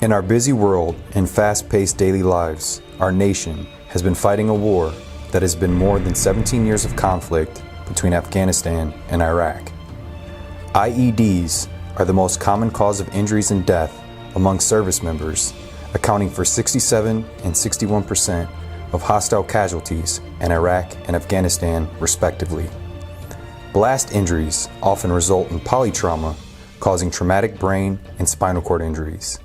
In our busy world and fast-paced daily lives, our nation has been fighting a war that has been more than 17 years of conflict between Afghanistan and Iraq. IEDs are the most common cause of injuries and death among service members, accounting for 67% and 61% of hostile casualties in Iraq and Afghanistan, respectively. Blast injuries often result in polytrauma, causing traumatic brain and spinal cord injuries.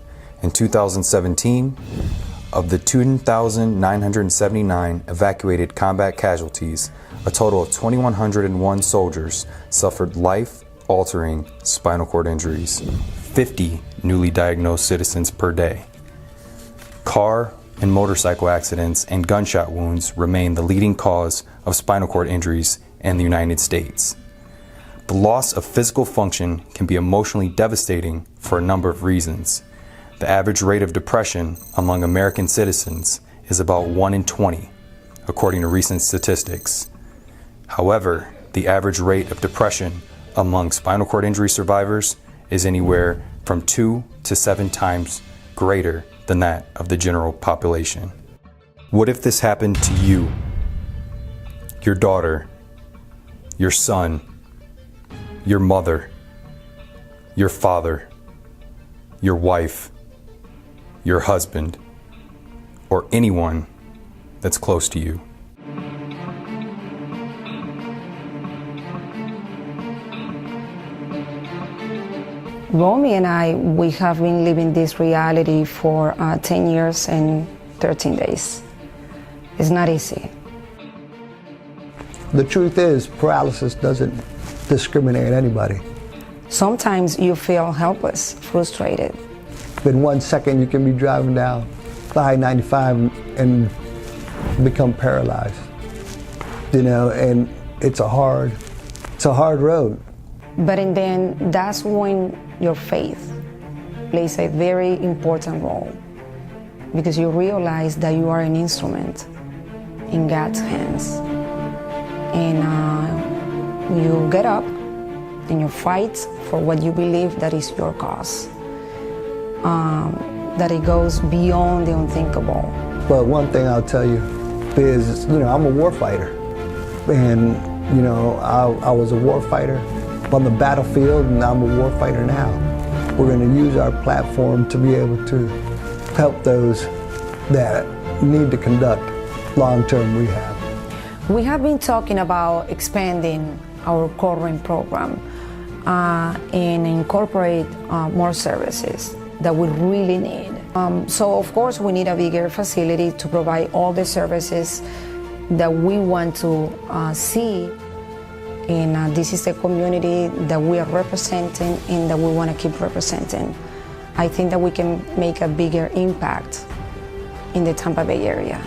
In 2017, of the 2,979 evacuated combat casualties, a total of 2,101 soldiers suffered life-altering spinal cord injuries, 50 newly diagnosed citizens per day. Car and motorcycle accidents and gunshot wounds remain the leading cause of spinal cord injuries in the United States. The loss of physical function can be emotionally devastating for a number of reasons. The average rate of depression among American citizens is about 1 in 20, according to recent statistics. However, the average rate of depression among spinal cord injury survivors is anywhere from 2 to 7 times greater than that of the general population. What if this happened to you, your daughter, your son, your mother, your father, your wife, your husband, or anyone that's close to you? Romy and I, we have been living this reality for 10 years and 13 days. It's not easy. The truth is, paralysis doesn't discriminate anybody. Sometimes you feel helpless, frustrated. In 1 second, you can be driving down the I-95 and become paralyzed. You know, and it's a hard road. But then that's when your faith plays a very important role, because you realize that you are an instrument in God's hands. And you get up and you fight for what you believe that is your cause. That it goes beyond the unthinkable. But one thing I'll tell you is, I'm a war fighter. And, I was a war fighter on the battlefield, and I'm a war fighter now. We're going to use our platform to be able to help those that need to conduct long-term rehab. We have been talking about expanding our current program and incorporate more services that we really need. So of course we need a bigger facility to provide all the services that we want to see. And this is the community that we are representing and that we want to keep representing. I think that we can make a bigger impact in the Tampa Bay area.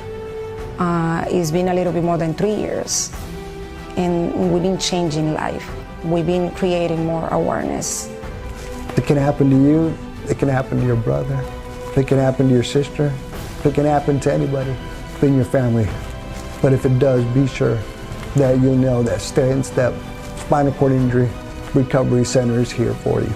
It's been a little bit more than 3 years, and we've been changing life. We've been creating more awareness. It can happen to you, it can happen to your brother, it can happen to your sister, it can happen to anybody in your family. But if it does, be sure that you know that Stay in Step Spinal Cord Injury Recovery Center is here for you.